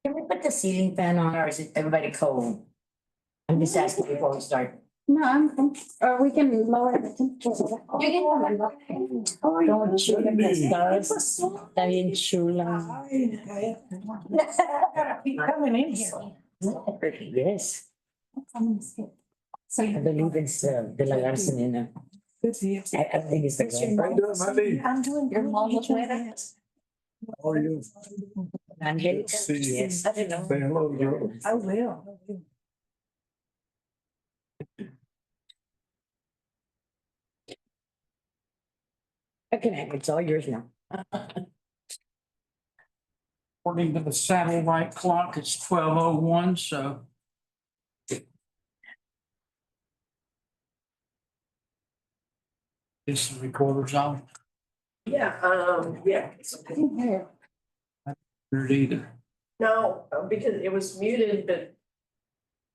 Can we put the ceiling fan on or is it everybody cold? I'm just asking before we start. No, or we can lower the temperature. Don't shoot at the stars. Está bien chula. Keep coming in here. Yes, So I believe it's De La Garcinina. Good to you. I think it's the. How you doing, Mandy? I'm doing. Your mom was with us. How are you? Angelica? See you. Yes, I don't know. Say hello to her. I will. Okay, it's all yours now. According to the satellite clock, it's 12:01, so. Is the recorder's on? Yeah, it's okay. Or either. No, because it was muted, but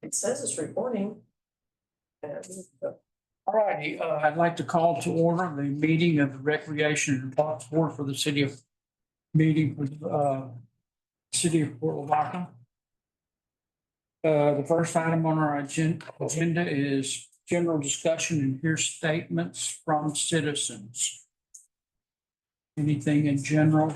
it says it's recording. All righty, I'd like to call to order the meeting of the Recreation and Parks Board for the city of, meeting for city of Port Lavaca. The first item on our agenda is general discussion and hear statements from citizens. Anything in general?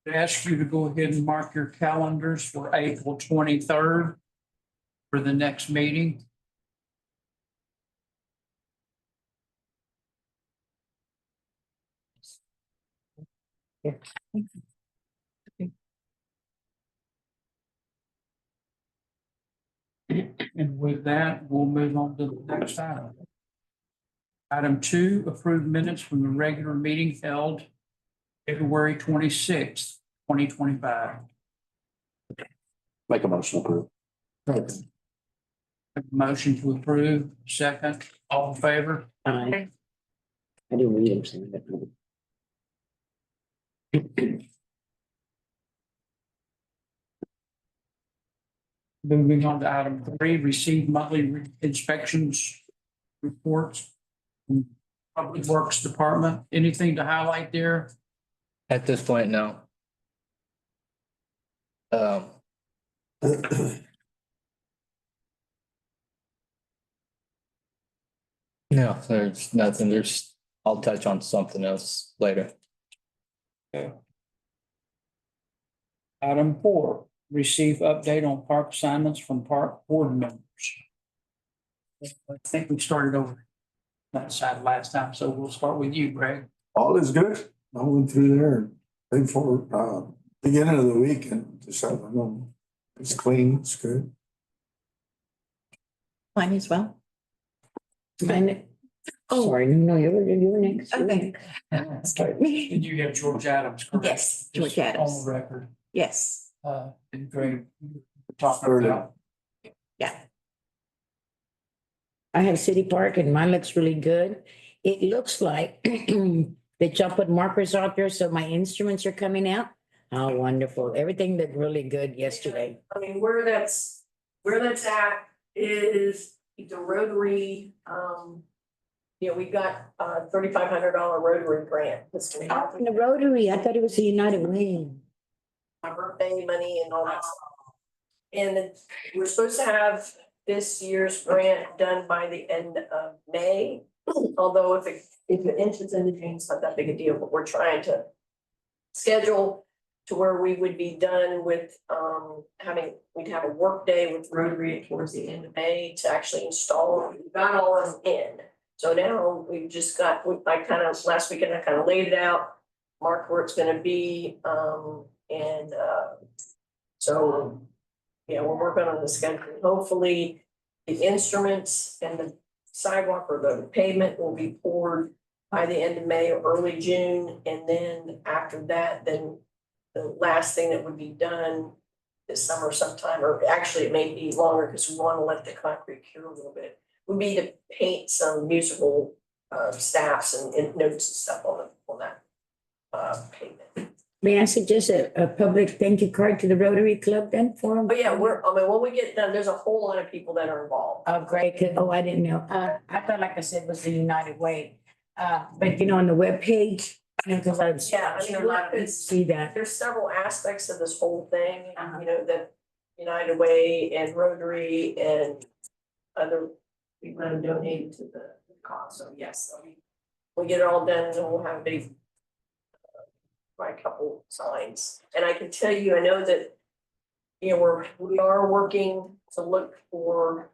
I ask you to go ahead and mark your calendars for April 23rd for the next meeting. And with that, we'll move on to the next item. Item 2, approve minutes from the regular meeting held February 26th, 2025. Make a motion to approve. Motion to approve, second, all in favor? I didn't read them. Moving on to item 3, receive monthly inspections reports from Public Works Department. Anything to highlight there? At this point, no. No, there's nothing. I'll touch on something else later. Item 4, receive update on park assignments from park board members. I think we started over that side last time, so we'll start with you, Greg. All is good. I went through there and paid for, beginning of the week and just have them. It's clean, it's good. Mine as well. Mine. Sorry, no, you were next. Okay. Start me. And you have George Adams, correct? Yes, George Just Adams. On the record, Yes, and Greg, you were talking about. yeah. I have City Park and mine looks really good. It looks like that y'all put markers out there, so my instruments are coming out. Oh, wonderful. Everything looked really good yesterday. I mean, where that's at is the Rotary, we got $3,500 Rotary grant. That's gonna Oh, happen. and the Rotary, I thought it was the United Way. My birthday money and all that stuff. And we're supposed to have this year's grant done by the end of May. Although if it inches into June, it's not that big a deal, but we're trying to schedule to where we would be done with we'd have a work day with Rotary towards the end of May to actually install. We got all of them in. So now we've just got, last weekend I kind of laid it out, marked where it's gonna be, so, yeah, we're working on the schedule. Hopefully, the instruments and the sidewalk or the pavement will be poured by the end of May or early June. And then after that, then the last thing that would be done this summer sometime, or actually it may be longer because we want to let the concrete cure a little bit, would be to paint some musical staffs and notes and stuff on that pavement. May I suggest a public thank you card to the Rotary Club then for them? But yeah, when we get done, there's a whole lot of people that are involved. Oh, great. Oh, I didn't know. I thought, like I said, it was the United Way. But on the webpage, Because I Yeah, I mean, look, it's, see that. there's several aspects of this whole thing, you know, that United Way and Rotary and other people that have donated to the cause, so yes, I mean, we'll get it all done and then we'll have maybe by a couple signs, and I can tell you, I know that, you know, we are working to look for,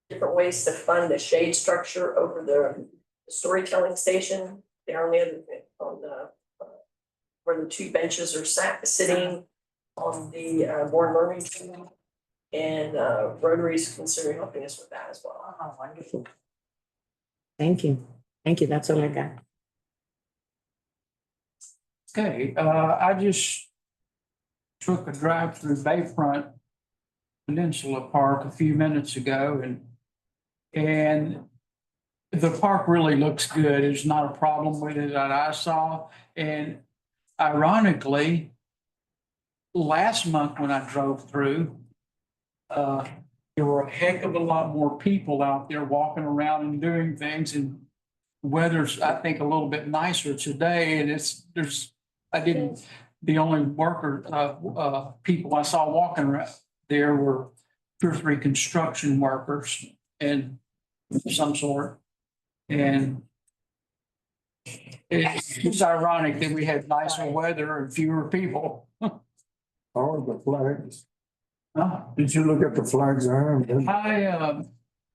different ways to fund the shade structure over the storytelling station, there on the other, on the, where the two benches are sitting on the, board learning team. And, Rotary's considering helping us with that as well. Oh, wonderful. Thank you. Thank you. That's all I got. Okay, I just took a drive through Bayfront Peninsula Park a few minutes ago and the park really looks good. There's not a problem with it that I saw. And ironically, last month when I drove through, there were a heck of a lot more people out there walking around and doing things, and weather's, I think, a little bit nicer today, and the only people I saw walking around there were 2 or 3 construction workers and some sort. And it's ironic that we had nicer weather and fewer people. All the flags. Huh? Did you look at the flags there? I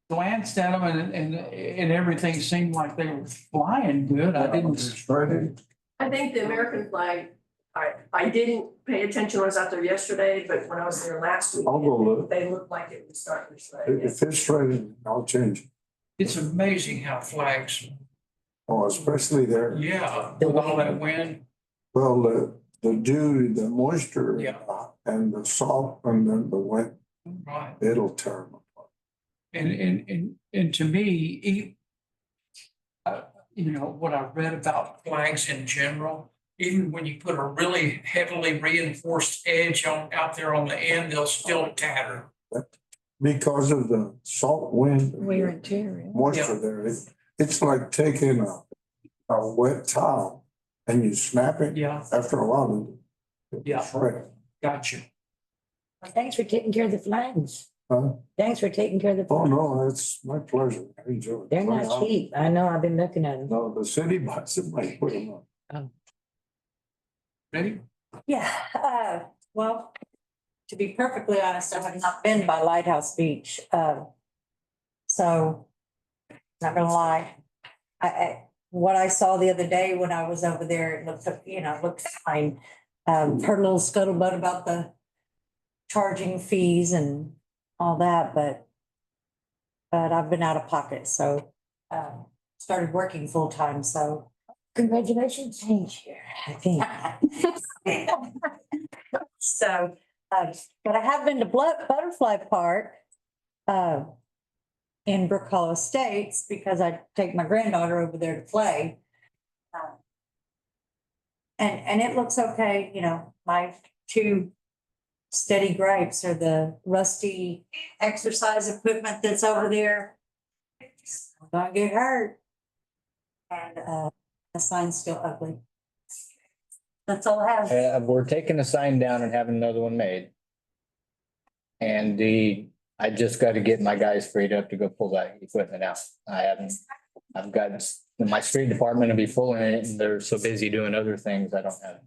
glanced at them and everything seemed like they were flying good. I didn't. Friday. I think the American flag, I didn't pay attention when I was out there yesterday, but when I was there last week, I'll go look. they looked like it was starting to shred. If it's Friday, I'll change. It's amazing how flags, Oh, especially there. yeah, with all that wind. Well, the dew, the moisture. Yeah. And the salt and then the wind, Right. it'll tear them apart. And to me, you know, what I read about flags in general, even when you put a really heavily reinforced edge out there on the end, they'll still tatter. Because of the salt wind. Wear and tear. Moisture there, it's like taking a wet towel and you snap it. Yeah. After a while. Yeah. Right. Gotcha. Thanks for taking care of the flags. Huh? Thanks for taking care of the. Oh, no, it's my pleasure. I enjoy it. They're not cheap. I know. I've been looking at them. No, the city buys it, might put them on. Ready? Yeah, well, to be perfectly honest, I have not been by Lighthouse Beach. So, not gonna lie. What I saw the other day when I was over there, it looked fine. Heard a little scuttlebutt about the charging fees and all that, but I've been out of pocket, so, started working full time, so. Congratulations, change here, I think. So, but I have been to Butterfly Park, in Brook Hollow Estates because I take my granddaughter over there to play. And it looks okay, you know, my 2 steady gripes are the rusty exercise equipment that's over there. I'm gonna get hurt. And, the sign's still ugly. That's all I have. We're taking the sign down and having another one made. And I just got to get my guys freed up to go pull that equipment out. I've got, my street department will be full in it and they're so busy doing other things, I don't have it.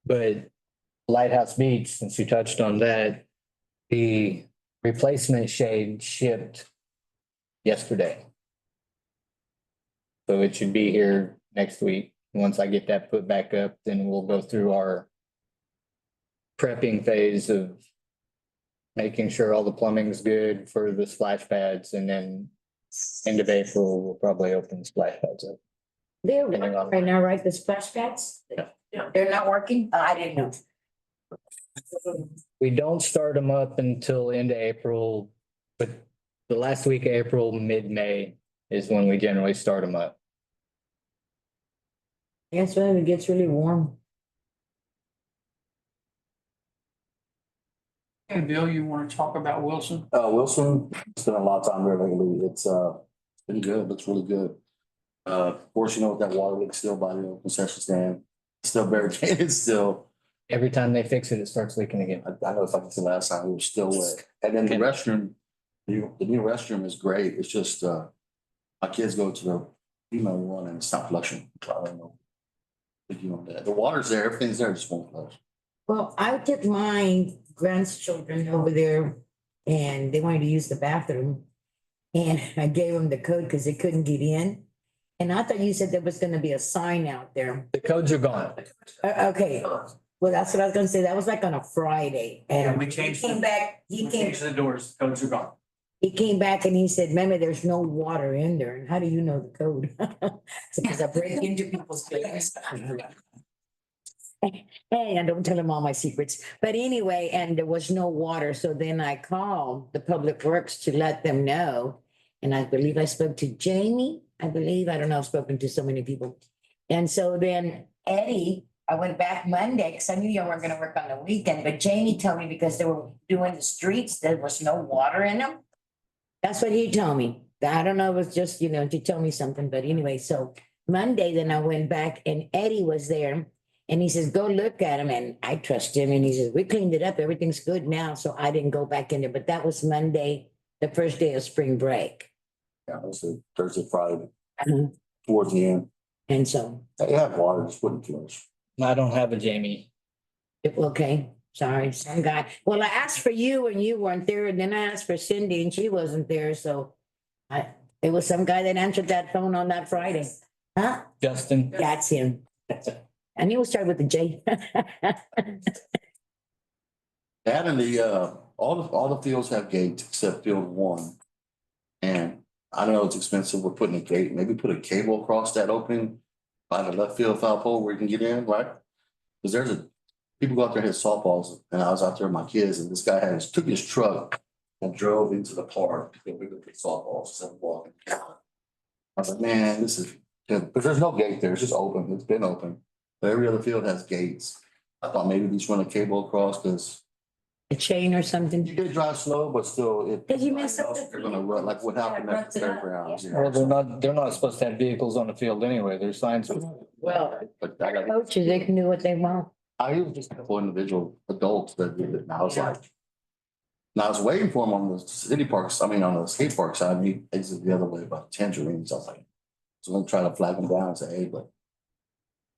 But Lighthouse Beach, since you touched on that, the replacement shade shipped yesterday. So it should be here next week. Once I get that put back up, then we'll go through our prepping phase of making sure all the plumbing's good for the splash pads, and then end of April, we'll probably open the splash pads up. They're working right now, right? The splash pads? Yeah. They're not working? I didn't know. We don't start them up until end of April, but the last week of April, mid-May is when we generally start them up. Yes, when it gets really warm. Hey, Bill, you want to talk about Wilson? Wilson, spent a lot of time there lately. It's been good, looks really good. Of course, you know, with that water leak still by the concession stand, still barricaded still. Every time they fix it, it starts leaking again. I know it's like the last time it was still wet. And then the restroom, the new restroom is great. It's just, my kids go to the female one and it's not flushing. I don't know. If you want that. The water's there, everything's there, just won't flush. Well, I took my grandchildren over there and they wanted to use the bathroom. And I gave them the code because they couldn't get in. And I thought you said there was gonna be a sign out there. The codes are gone. Okay, well, that's what I was gonna say. That was like on a Friday Yeah, and we he changed came it. back, We changed the doors, codes are gone. he came back and he said, "Mama, there's no water in there." And how do you know the code? Because I break into people's places. Hey, I don't tell him all my secrets. But anyway, and there was no water. So then I called the Public Works to let them know. And I believe I spoke to Jamie. I don't know, I've spoken to so many people. And so then Eddie, I went back Monday because I knew y'all weren't gonna work on the weekend, but Jamie told me because they were doing the streets, there was no water in them. That's what he told me. I don't know, it was just, to tell me something, but anyway, so Monday, then I went back and Eddie was there. And he says, go look at him. And I trust him. And he says, we cleaned it up. Everything's good now. So I didn't go back in there, but that was Monday, the first day of spring break. Yeah, it was a Thursday, Friday, Mhm. towards the end. And so, They had water, just wouldn't flush. I don't have a Jamie. okay, sorry, some guy. Well, I asked for you and you weren't there. And then I asked for Cindy and she wasn't there. So it was some guy that answered that phone on that Friday. Huh? Justin. That's him. And he will start with the J. That and all the fields have gates except field one. And I know it's expensive. We're putting a gate, maybe put a cable across that opening by the left field foul pole where you can get in, right? Because people go out there and hit softballs and I was out there with my kids and this guy took his truck and drove into the park to go pick up the softballs instead of walking. I was like, man, this is, because there's no gate there. It's just open. It's been open. But every other field has gates. I thought maybe we just run a cable across because A chain or something. you did drive slow, but still it. Did you mess up the- They're gonna run like what happened at the Yeah, it runs it up, fairgrounds. you Well, know. they're not supposed to have vehicles on the field anyway. There's signs. Well, But I got, coaches, they can do what they want. I was just a couple individual adults that did it and I was like. And I was waiting for him on the city parks, I mean, on the skate park side, and he exited the other way by Tangerines. I was like, so I'm gonna try to flag him down and say, hey, but.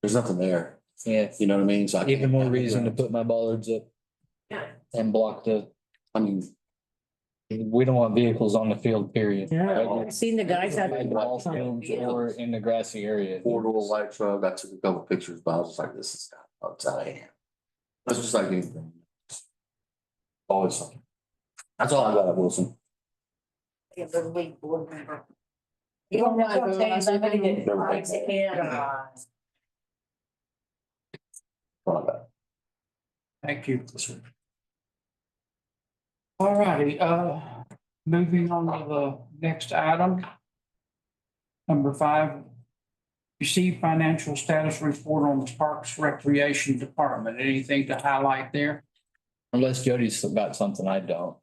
There's nothing there, Yeah, you know what I mean? So I. even more reason to put my bollards up. Yeah. And block I mean, we don't want vehicles on the field, period. Yeah, I've seen the guys out. Like ball fields or in the grassy area. four-door white truck, I took a couple pictures, but I was just like, this is outside of hand. That's just like anything. Always something. That's all I got at Wilson. You have a weak board member. You don't want to go That's what I'm saying, on somebody something. that- Yeah. All I got. Thank you. All righty, moving on to the next item. Number 5. Receive financial status report on the Parks Recreation Department. Anything to highlight there? Unless Jody's got something I don't.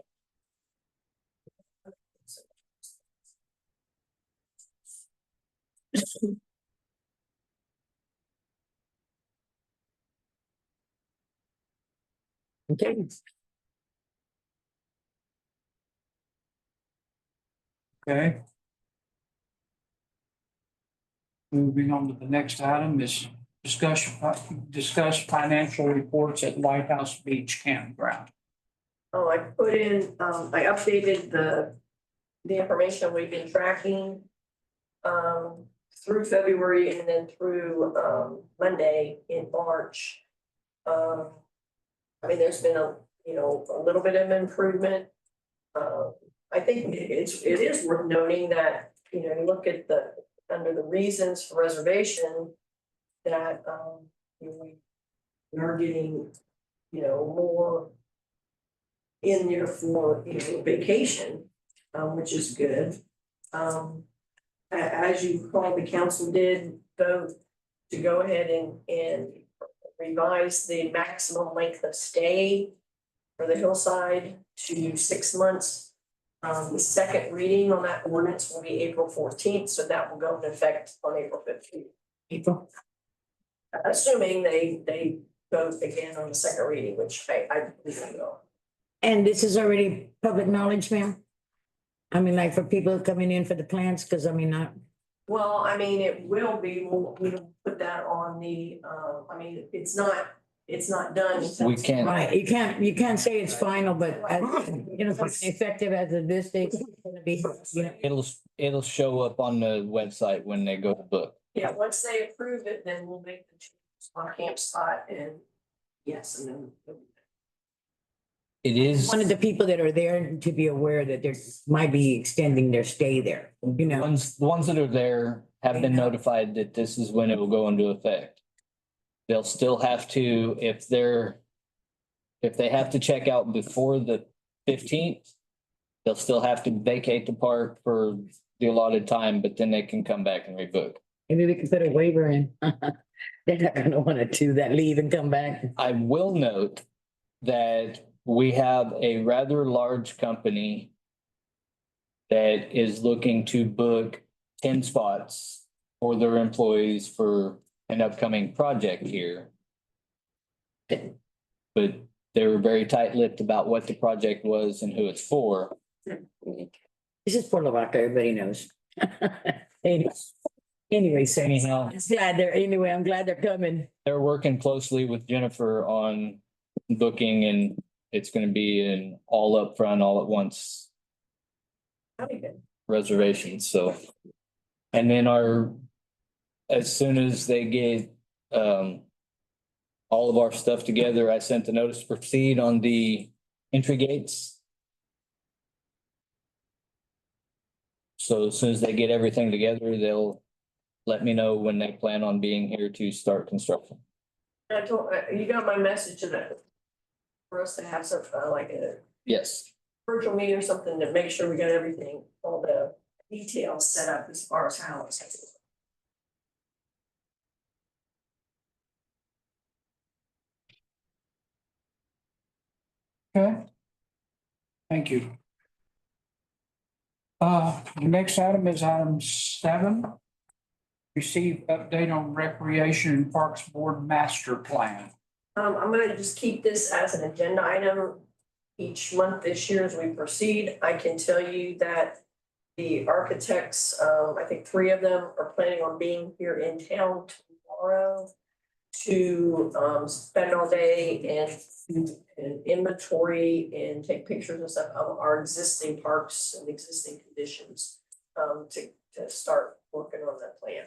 Okay. Okay. Moving on to the next item is discuss financial reports at Lighthouse Beach Campground. Oh, I put in, I updated the information we've been tracking. Through February and then through, Monday in March. I mean, there's been a little bit of improvement. I think it is worth noting that, you look at under the reasons for reservation. That, we are getting, more in there for, vacation, which is good. As you recall, the council did vote to go ahead and revise the maximum length of stay for the hillside to 6 months. The second reading on that ordinance will be April 14th, so that will go into effect on April 15th. April. Assuming they vote again on the second reading, which I believe they will. And this is already public knowledge, ma'am? I mean, like for people coming in for the plants, because I mean, not, Well, I mean, it will be, we'll put that on the, I mean, it's not done. We can't- right, you can't say it's final, but you know, if it's effective as of this date, it's gonna be, you know. It'll show up on the website when they go to book. Yeah, once they approve it, then we'll make the changes on campsite and yes, and then. It is, Wanted the people that are there to be aware that there might be extending their stay there, you know. the ones that are there have been notified that this is when it will go into effect. They'll still have to, if they have to check out before the 15th, they'll still have to vacate the park for the allotted time, but then they can come back and rebook. Maybe we can put a waiver in. They're not gonna wanna do that, leave and come back. I will note that we have a rather large company that is looking to book 10 spots for their employees for an upcoming project here. But they were very tight-lipped about what the project was and who it's for. This is Port Lavaca, everybody knows. Anyway, so Anyhow, I'm glad they're coming. they're working closely with Jennifer on booking, and it's gonna be an all upfront, all at once That'd be good. reservation, so. And then as soon as they get all of our stuff together, I sent the notice to proceed on the entry gates. So as soon as they get everything together, they'll let me know when they plan on being here to start construction. I told, you got my message that for us to have some, like a Yes, virtual meeting or something to make sure we got everything, all the details set up as far as how it's. Okay. Thank you. The next item is item 7. Receive update on Recreation and Parks Board Master Plan. I'm gonna just keep this as an agenda item each month this year as we proceed. I can tell you that the architects, I think 3 of them are planning on being here in town tomorrow to spend all day and inventory and take pictures and stuff of our existing parks and existing conditions to start working on that plan.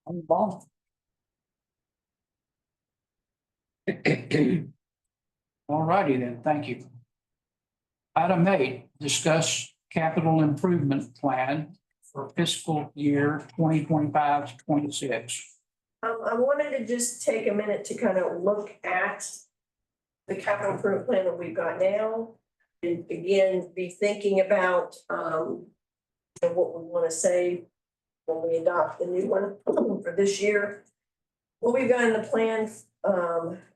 On the ball. All righty then, thank you. Item 8, discuss capital improvement plan for fiscal year 2025 to 26. I wanted to just take a minute to kind of look at the capital improvement plan that we've got now. And again, be thinking about, what we want to say when we adopt the new one for this year. What we've got in the plan,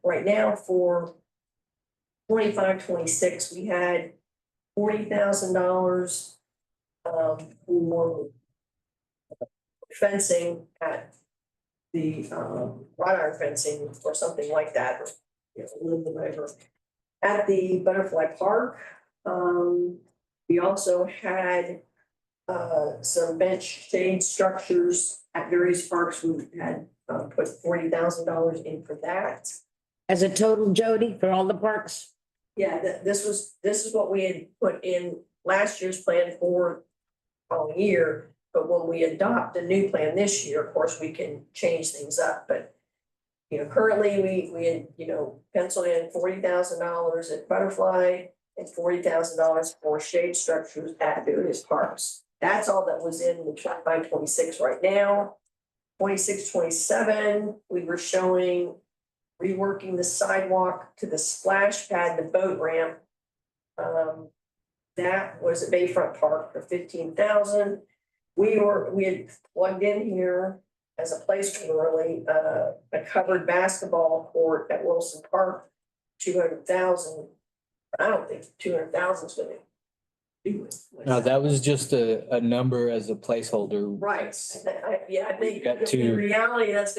right now for 25-26, we had $40,000 for fencing at the wrought iron fencing or something like that, or a little bit whatever. At the Butterfly Park, we also had some bench shade structures at various parks. We had put $40,000 in for that. As a total, Jody, for all the parks? Yeah, this is what we had put in last year's plan for the following year. But when we adopt a new plan this year, of course, we can change things up. But currently we had, penciled in $40,000 at Butterfly and $40,000 for shade structures at various parks. That's all that was in the 25-26 right now. 26-27, we were showing reworking the sidewalk to the splash pad, the boat ramp. That was at Bayfront Park for $15,000. We had plugged in here as a placeholder, really, a covered basketball court at Wilson Park, 200,000. I don't think 200,000 is gonna do it. No, that was just a number as a placeholder. Right, yeah, I think Got in to- reality, that's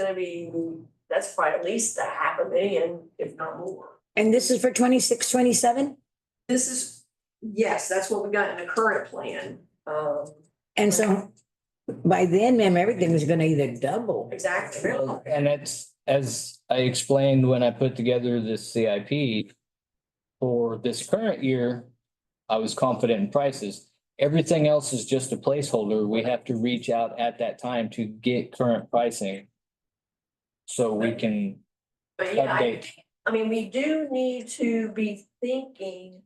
probably at least a 500,000, if not more. And this is for 26, 27. This is, yes, that's what we got in the current plan. And so by then, ma'am, everything is gonna either double. Exactly. And it's, as I explained when I put together this CIP for this current year, I was confident in prices. Everything else is just a placeholder. We have to reach out at that time to get current pricing. So we can But yeah, update. I mean, we do need to be thinking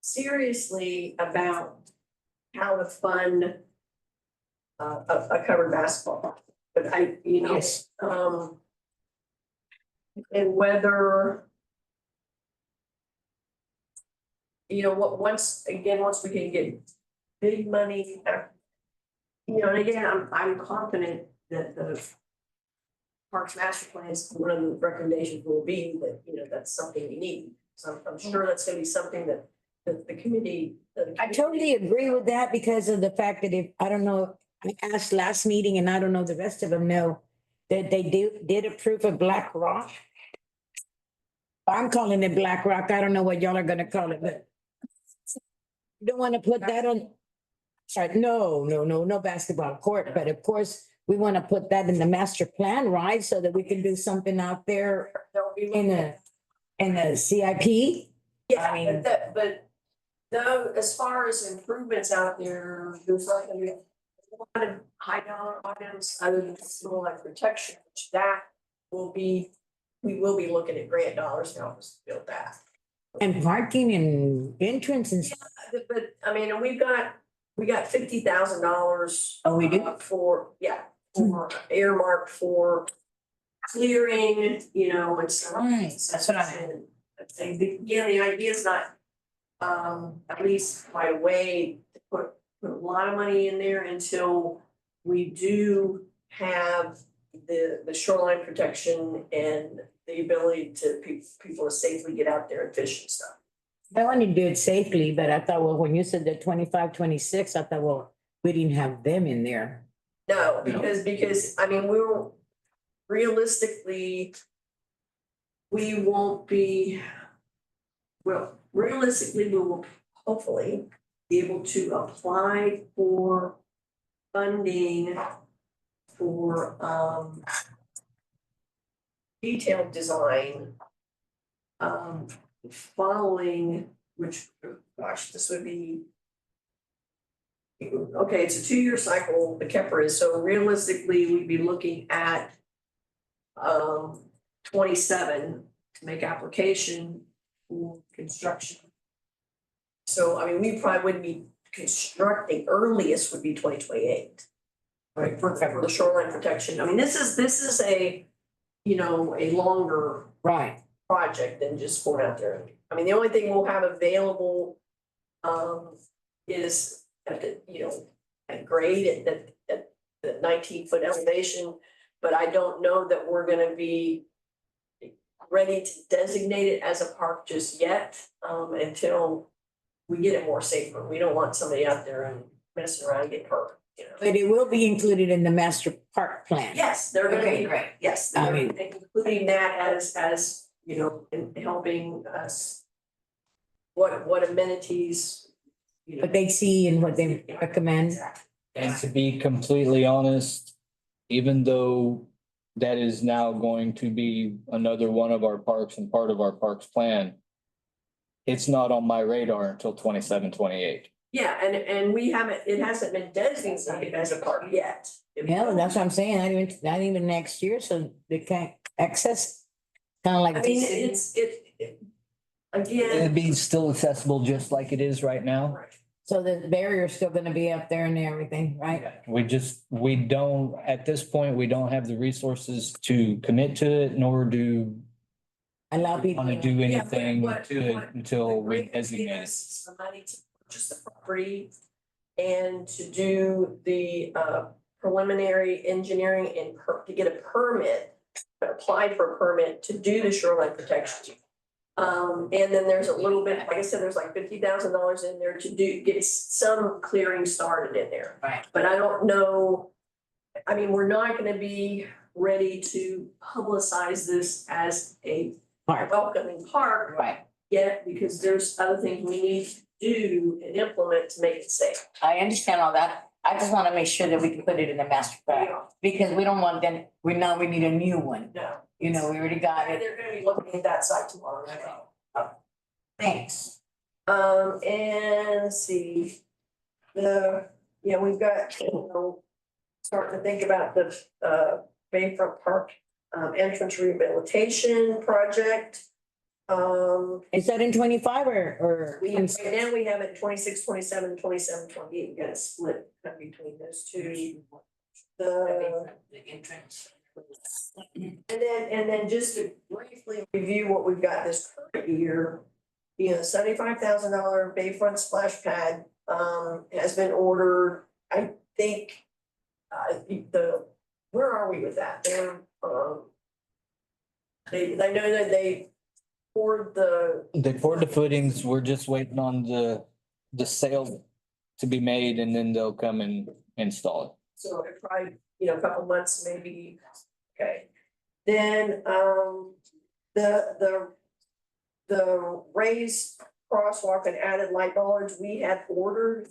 seriously about how to fund a covered basketball. But Yes. and whether once we can get big money, and again, I'm confident that the Parks Master Plan is one of the recommendations will be that, that's something we need. So I'm sure that's gonna be something that the committee. I totally agree with that because of the fact that I don't know, I asked last meeting and I don't know, the rest of them know that they did approve of Black Rock. I'm calling it Black Rock. I don't know what y'all are gonna call it, but you don't want to put that on. Sorry, no basketball court, but of course, we want to put that in the master plan, right? So that we can do something out there in a CIP. Yeah, I mean- but though, as far as improvements out there, there's not gonna be a lot of high dollar items other than civil life protection, which we will be looking at grant dollars to help us build that. And parking and entrance and stuff. But I mean, and we got $50,000. Oh, we do? For earmarked for clearing, and stuff. Right, that's what I- And the idea is not, at least right away, to put a lot of money in there until we do have the shoreline protection and the ability to people to safely get out there and fish and stuff. I want to do it safely, but I thought, well, when you said the 25, 26, I thought, well, we didn't have them in there. No, because I mean, realistically, we won't be, realistically, we will hopefully be able to apply for funding for detailed design following, which, gosh, this would be, okay, it's a 2-year cycle, the Kepler is, so realistically, we'd be looking at 27 to make application for construction. So, I mean, we probably wouldn't be constructing, earliest would be 2028. Right, for the shoreline protection. I mean, this is a, a longer Right. project than just going out there. I mean, the only thing we'll have available is at the, at grade at the 19-foot elevation, but I don't know that we're gonna be ready to designate it as a park just yet, until we get it more safer. We don't want somebody out there and messing around and getting hurt. But it will be included in the master park plan. Yes, they're gonna Okay, be, great. yes, I they're mean- including that as in helping us. What amenities. What they see and what they recommend. Exactly. And to be completely honest, even though that is now going to be another one of our parks and part of our parks plan, it's not on my radar until 27, 28. Yeah, and it hasn't been designated as a park yet. Yeah, that's what I'm saying. Not even next year, so they can't access. Kind of like. I mean, this. again. It'd be still accessible just like it is right now. Right. So the barrier's still gonna be up there and everything, right? We don't, at this point, we don't have the resources to commit to it, nor do Allow people. want to do Yeah, but anything what- to it what- until the we grant designate gave it. us The money to purchase the property and to do the preliminary engineering and to get a permit, applied for a permit to do the shoreline protection. And then there's a little bit, like I said, there's like $50,000 in there to get some clearing started in there. Right. But I don't know, I mean, we're not gonna be ready to publicize this as a Park. welcoming park Right. yet, because there's other things we need to do and implement to make it safe. I understand all that. I just want to make sure that we can put it in the master plan because we don't want then, we know we need a new one. No. You know, we already got it. They're gonna be looking at that site tomorrow, I think. Thanks. And let's see, we've got, starting to think about the, Bayfront Park, entrance rehabilitation project. Is that in 25 or? Right now we have it 26, 27, 27, 28. We got a split between those two. The entrance. And then just to briefly review what we've got this current year. $75,000 Bayfront splash pad has been ordered. I think where are we with that? They're I know that they poured the footings. We're just waiting on the sale to be made and then they'll come and install it. so it probably, a couple months maybe. Okay. Then the raised crosswalk and added light bollards we had ordered.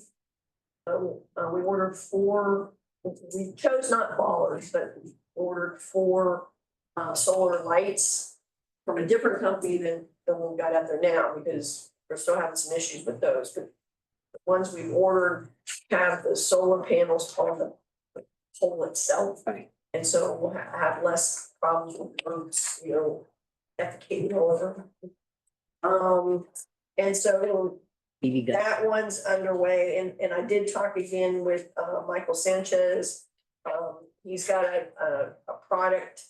We ordered 4, we chose not bollards, but we ordered 4 solar lights from a different company than the one we got out there now, because we're still having some issues with those. But the ones we ordered have the solar panels on the pole itself. Right. And so we'll have less problems with the roots, defecating over. And so that one's underway, and I did talk again with Michael Sanchez. He's got a product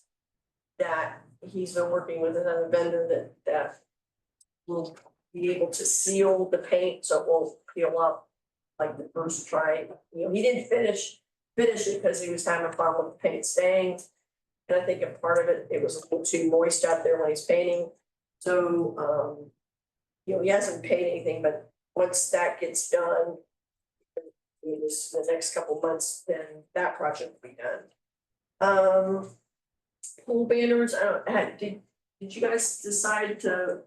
that he's been working with another vendor that will be able to seal the paint, so it won't peel up like the first try. He didn't finish it because he was having a problem with the paint staying. And I think a part of it was a little too moist out there when he's painting. So, he hasn't paid anything, but once that gets done, in the next couple of months, then that project will be done. Pool banners, did you guys decide to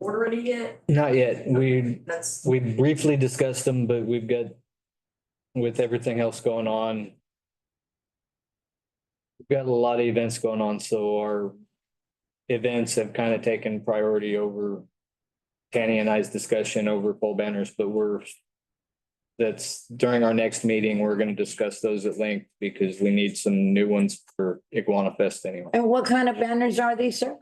order any yet? Not yet. We That's, briefly discussed them, but we've got, with everything else going on, we've got a lot of events going on, so our events have kind of taken priority over Tanny and I's discussion over pole banners, but that's during our next meeting, we're gonna discuss those at length because we need some new ones for Iguana Fest anyway. And what kind of banners are these, sir?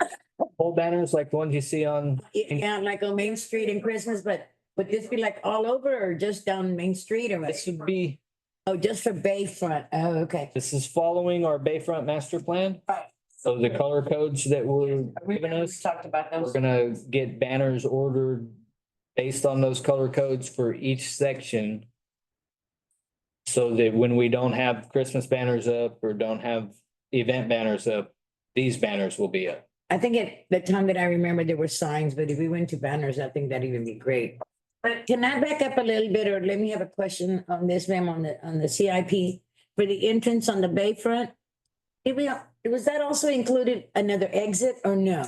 Pole banners like ones you see on, Yeah, like on Main Street in Christmas, but would this be like all over or just down Main Street or what? this would be, Oh, just for Bayfront. Oh, okay. this is following our Bayfront master plan. Right. So the color codes that were given us, Talked about we're those. gonna get banners ordered based on those color codes for each section. So that when we don't have Christmas banners up or don't have event banners up, these banners will be up. I think at the time that I remember, there were signs, but if we went to banners, I think that'd even be great. But can I back up a little bit, or let me have a question on this, ma'am, on the CIP for the entrance on the Bayfront? Was that also included another exit or no?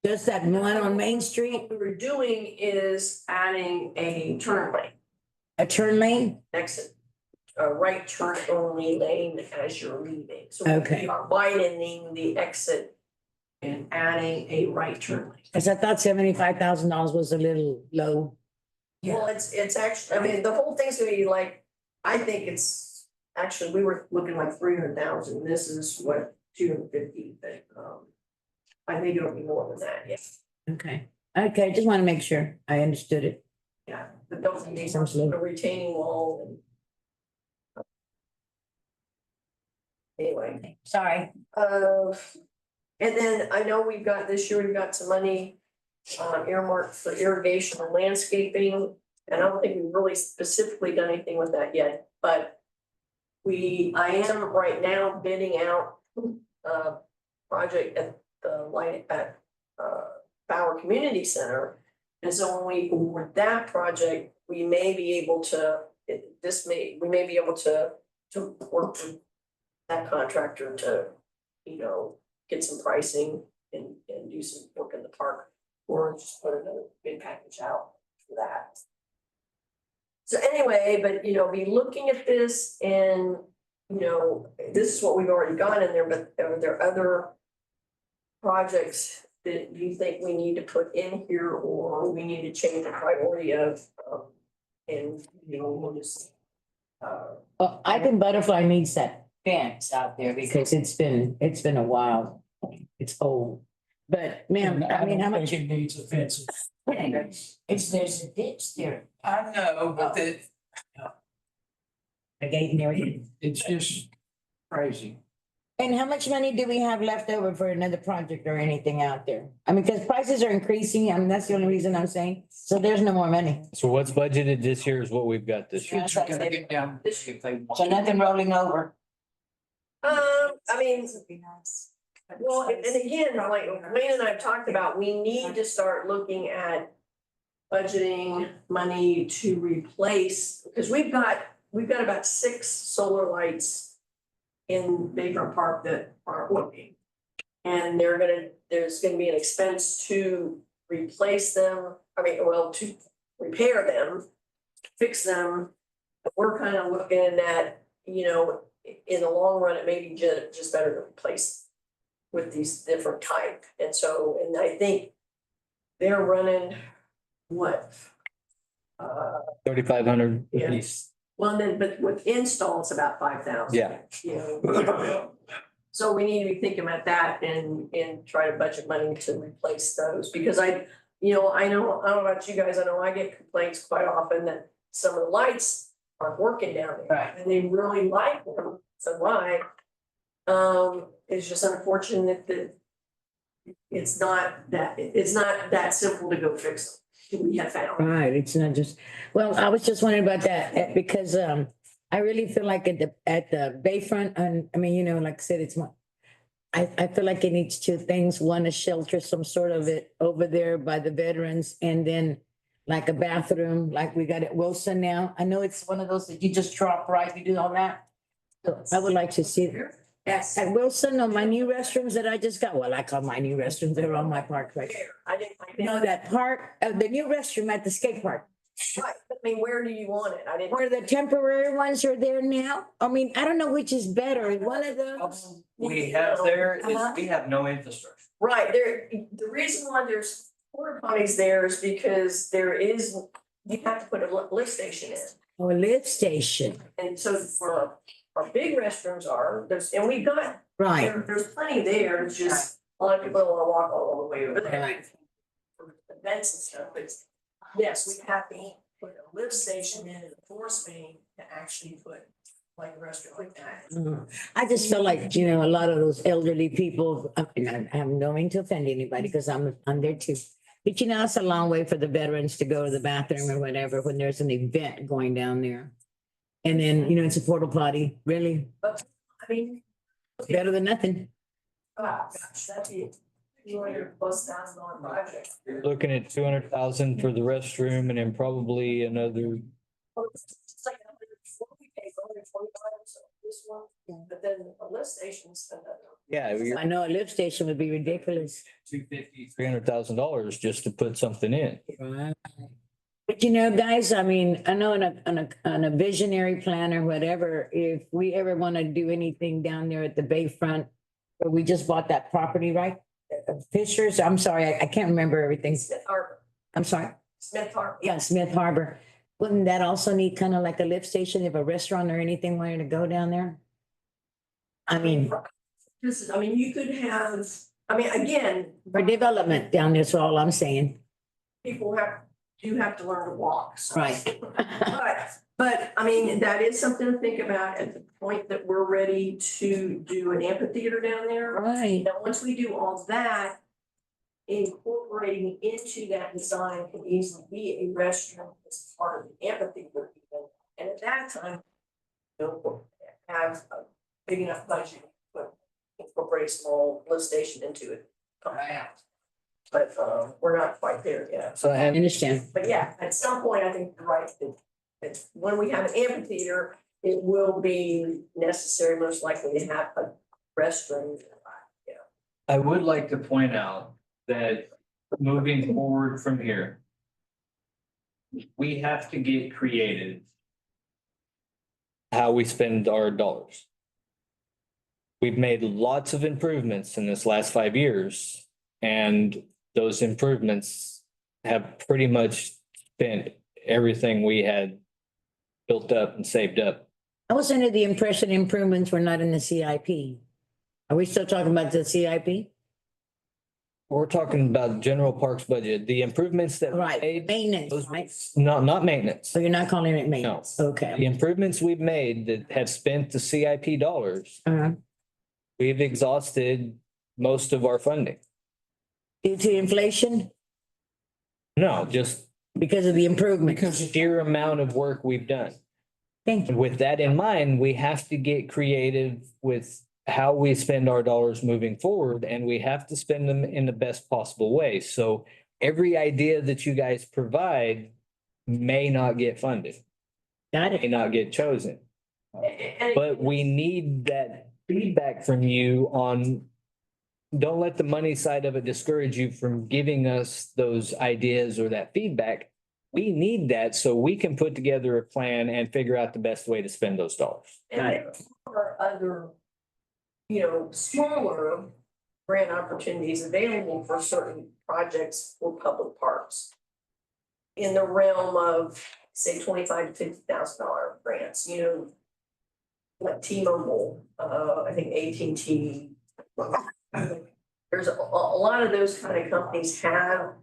Just that one on Main Street, what we were doing is adding a turn lane, a turn lane? exit, a right turn only lane as you're leaving. So Okay. we are widening the exit and adding a right turn lane. Cause I thought $75,000 was a little low. Well, it's actually, I mean, the whole thing's gonna be like, I think it's, actually, we were looking like 300,000, this is what, 250, but, I think it'll be more than that, yes. Okay, I just want to make sure I understood it. Yeah, but don't forget Sounds low. a retaining wall and. Anyway, Sorry. and then I know we've got, this year, we've got some money earmarked for irrigation and landscaping. And I don't think we've really specifically done anything with that yet, but I am right now bidding out a project at the light at Bauer Community Center. And so when we award that project, we may be able to, we may be able to work with that contractor to, you know, get some pricing and do some work in the park, or just put another bid package out for that. So anyway, but you know, be looking at this and, you know, this is what we've already got in there, but are there other projects that you think we need to put in here, or we need to change the priority of, and, you know, we'll just. Well, I think Butterfly needs that fence out there because it's been a while. It's old. But ma'am, I mean, how don't much? think it needs a fence. There's a ditch there, I know, but a gate and everything. it's just crazy. And how much money do we have left over for another project or anything out there? I mean, because prices are increasing. I mean, that's the only reason I'm saying. So there's no more money. So what's budgeted this year is what we've got this year. Yes, You that's gotta it. get down if they want. So nothing rolling over. I mean, Would be nice. well, and again, like Wayne and I have talked about, we need to start looking at budgeting money to replace, because we've got about 6 solar lights in Bayfront Park that aren't working. And there's gonna be an expense to replace them, to repair them, fix them. But we're kind of looking at, you know, in the long run, it may be just better to replace with these different type. And so, and I think they're running what? 3,500 Yeah. at least. Well, then, but with install, it's about 5,000. Yeah. You know, so we need to be thinking about that and try to budget money to replace those, because I know about you guys, I know I get complaints quite often that some of the lights aren't working down there. Right. And they really like them, so why? It's just unfortunate that it's not that simple to go fix them. We have found. Right, it's not just, well, I was just wondering about that because I really feel like at the Bayfront, and I mean, you know, like I said, I feel like it needs 2 things. One, a shelter, some sort of it over there by the veterans, and then like a bathroom, like we got at Wilson now. I know it's one of those that you just drop right, you do all that. So I would like to see at Wilson, on my new restrooms that I just got, well, I call my new restrooms, they're on my park, right? I didn't. You know, that park, the new restroom at the skate park, Right, I mean, where do you want it? I didn't. where the temporary ones are there now. I mean, I don't know which is better, one of those. We have there Uh-huh. is, we have no infrastructure. Right, the reason why there's porta potties there is because you have to put a lift station in. Or a lift station, And so for our big restrooms and we've got, right, there's plenty there, it's just a lot of people don't wanna walk all the way over there. Right. For events and stuff, but yes, we have to put a lift station in and a force main to actually put like a restaurant like that. I just feel like, you know, a lot of those elderly people, and I'm no mean to offend anybody, because I'm there too. But you know, it's a long way for the veterans to go to the bathroom or whatever when there's an event going down there. And then, you know, it's a porta potty, really, I mean, better than nothing. oh gosh, that'd be $200,000+ project. Looking at 200,000 for the restroom and then probably another, It's like we pay $125 or so this one, but then a lift station's another. yeah, you're I know a lift station would be ridiculous. $250. $300,000 just to put something in. But you know, guys, I mean, I know on a visionary plan or whatever, if we ever want to do anything down there at the Bayfront, where we just bought that property, right? Fishers, I'm sorry, I can't remember everything. Smith Harbor, I'm sorry. Smith Harbor. Yeah, Smith Harbor. Wouldn't that also need kind of like a lift station if a restaurant or anything wanted to go down there? I mean, You could have, again, for development down there's all I'm saying. people do have to learn to walk, so. Right. But that is something to think about at the point that we're ready to do an amphitheater down there. Right. Now, once we do all that, incorporating into that design could easily be a restaurant as part of the amphitheater even. And at that time, have a big enough budget, but incorporate a small lift station into it. But, we're not quite there yet. So, I and understand. But yeah, at some point, I think you're right, that when we have an amphitheater, it will be necessary, most likely, to have a restroom. I would like to point out that moving forward from here, we have to get creative how we spend our dollars. We've made lots of improvements in this last 5 years, and those improvements have pretty much spent everything we had built up and saved up. I was under the impression improvements were not in the CIP. Are we still talking about the CIP? We're talking about general parks budget, the improvements that. we Right, made, maintenance, those- right? Not maintenance. So you're not calling it maintenance? Okay. The improvements we've made that have spent the CIP dollars, Uh-huh. we've exhausted most of our funding. Due to inflation, No, just because of the improvement? sheer amount of work we've done. Thank you. And with that in mind, we have to get creative with how we spend our dollars moving forward, and we have to spend them in the best possible way. So every idea that you guys provide may not get funded, Got may it. not get chosen. And But we need that feedback from you on, don't let the money side of it discourage you from giving us those ideas or that feedback. We need that so we can put together a plan and figure out the best way to spend those dollars. And there are other, smaller grant opportunities available for certain projects for public parks. In the realm of, say, $25,000 to $50,000 grants, like T-Mobile, I think AT&T. There's a lot of those kind of companies have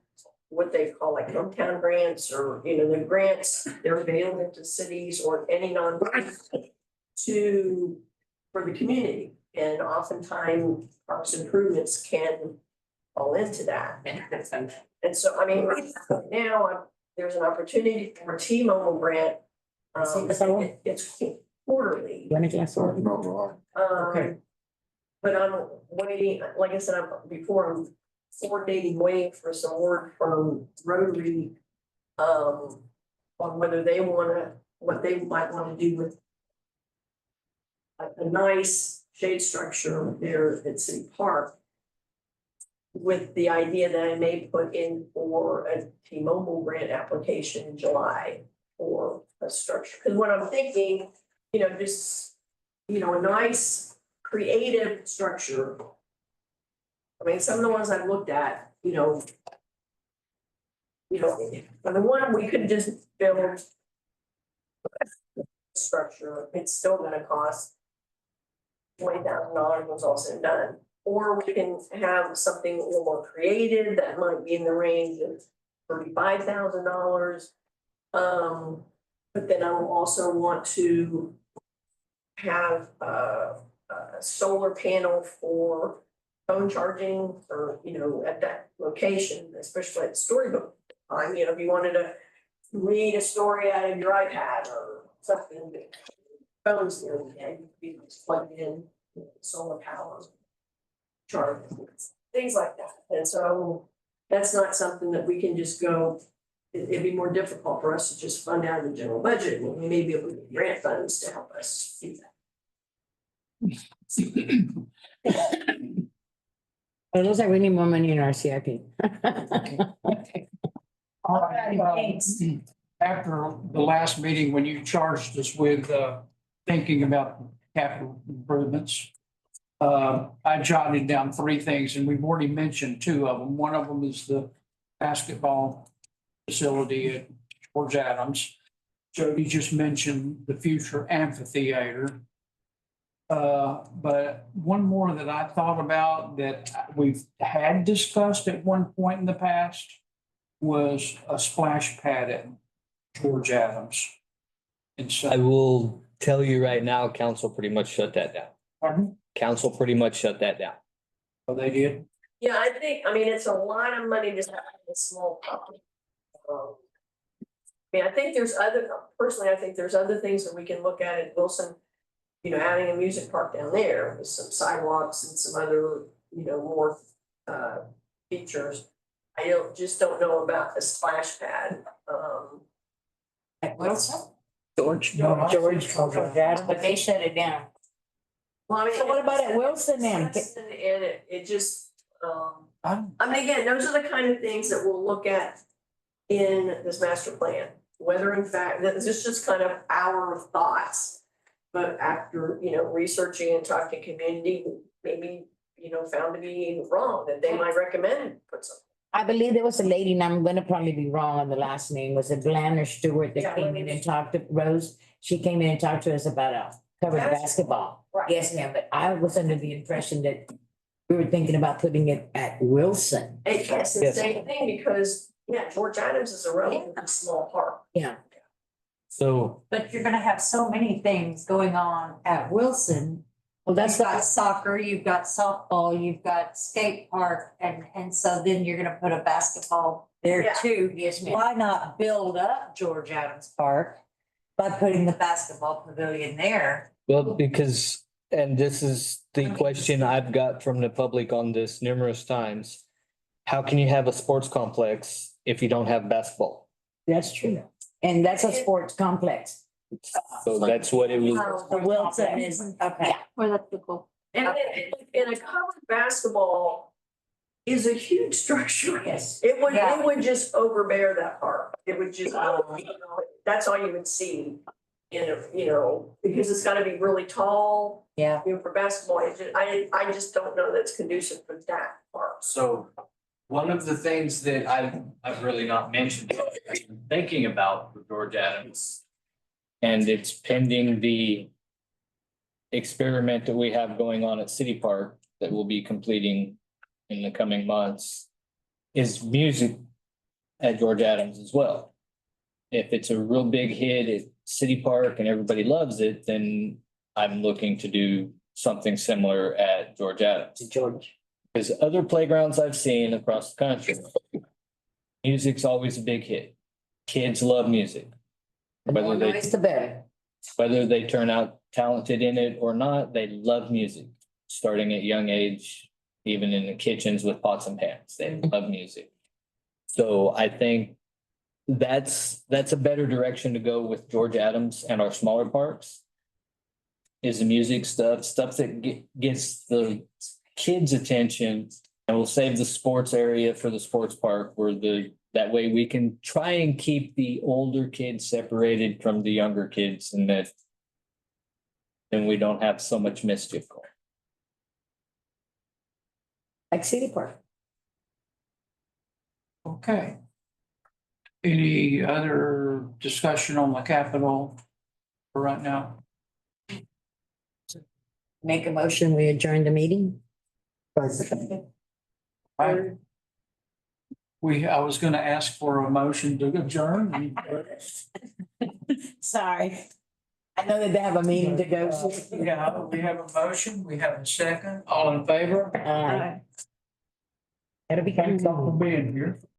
what they call like hometown grants, or, the grants, they're available to cities or any nonprofit for the community. And oftentimes parks improvements can fall into that. And so, now there's an opportunity for a T-Mobile grant. It's quarterly. You want a glass of water? No, no, But I'm waiting, like I said, I'm coordinating, waiting for some word from Rotary on whether they what they might want to do with a nice shade structure there at City Park, with the idea that I may put in for a T-Mobile grant application in July for a structure. Because what I'm thinking, just, a nice creative structure. Some of the ones I've looked at, but the one we could just build structure, it's still gonna cost $20,000 when it's all said and done. Or we can have something a little more creative that might be in the range of $35,000. But then I will also want to have a solar panel for phone charging, or, at that location, especially at storybook time, if you wanted to read a story out of your iPad or something. Phones there, you could be plugged in, solar power, charge, things like that. And so that's not something that we can just go, it'd be more difficult for us to just fund out of the general budget. And we may be able to get grant funds to help us do that. It looks like we need more money in our CIP. All right, after the last meeting, when you charged us with thinking about capital improvements, I jotted down 3 things, and we've already mentioned 2 of them. One of them is the basketball facility at George Adams. Jody just mentioned the future amphitheater. But one more that I thought about that we've had discussed at one point in the past was a splash pad at George Adams. And so, I will tell you right now, council pretty much shut that down. pardon? Council pretty much shut that down. Oh, they did? Yeah, I think, it's a lot of money to have a small property. I think personally, I think there's other things that we can look at Wilson. adding a music park down there with some sidewalks and some other, more features. Just don't know about a splash pad. At Wilson? George. But they shut it down. Well, I mean. So what about at Wilson then? And it just, I mean, again, those are the kind of things that we'll look at in this master plan. Whether in fact, this is just kind of our thoughts. But after, researching and talking to community, maybe, found to be wrong, that they might recommend put something. I believe there was a lady, and I'm gonna probably be wrong on the last name, was it Blanner Stewart Yeah, that came let in me- and talked to Rose? She came in and talked to us about covered basketball. Right. Yes, ma'am, but I was under the impression that we were thinking about putting it at Wilson. It's the Yes. same thing because, George Adams is a relatively small park. Yeah, So But you're gonna have so many things going on at Wilson. well, that's You've got soccer, you've got softball, you've got skate park, and so then you're gonna put a basketball there Yeah. too. yes, ma'am. Why not build up George Adams Park by putting the basketball pavilion there? well, because, and this is the question I've got from the public on this numerous times. How can you have a sports complex if you don't have basketball? That's true. And that's a sports complex. So that's what it was. The Wilson is, okay. Yeah. Well, that's the cool. And a covered basketball is a huge structure. Yes. It Yeah. would just overbear that park. It would just, that's all you would see. Because it's gotta be really tall, Yeah. for basketball. I just don't know that's conducive for that park. So one of the things that I've really not mentioned, I've been thinking about with George Adams. And it's pending the experiment that we have going on at City Park that we'll be completing in the coming months is music at George Adams as well. If it's a real big hit at City Park and everybody loves it, then I'm looking to do something similar at George Adams. George. Because other playgrounds I've seen across the country, music's always a big hit. Kids love music. The more Whether they, noise, the better. whether they turn out talented in it or not, they love music, starting at young age, even in the kitchens with pots and pans, they love music. So I think that's a better direction to go with George Adams and our smaller parks. Is the music stuff that gets the kids' attention, and we'll save the sports area for the sports park where that way we can try and keep the older kids separated from the younger kids, and that then we don't have so much mischief going. Like City Park. Okay. Any other discussion on the Capitol for right now? Make a motion, we adjourn the meeting. I was gonna ask for a motion to adjourn. Sorry. I know that they have a meeting to go to. Yeah, we have a motion, we have a second, all in favor? That'll be kind Thank of you all for being here.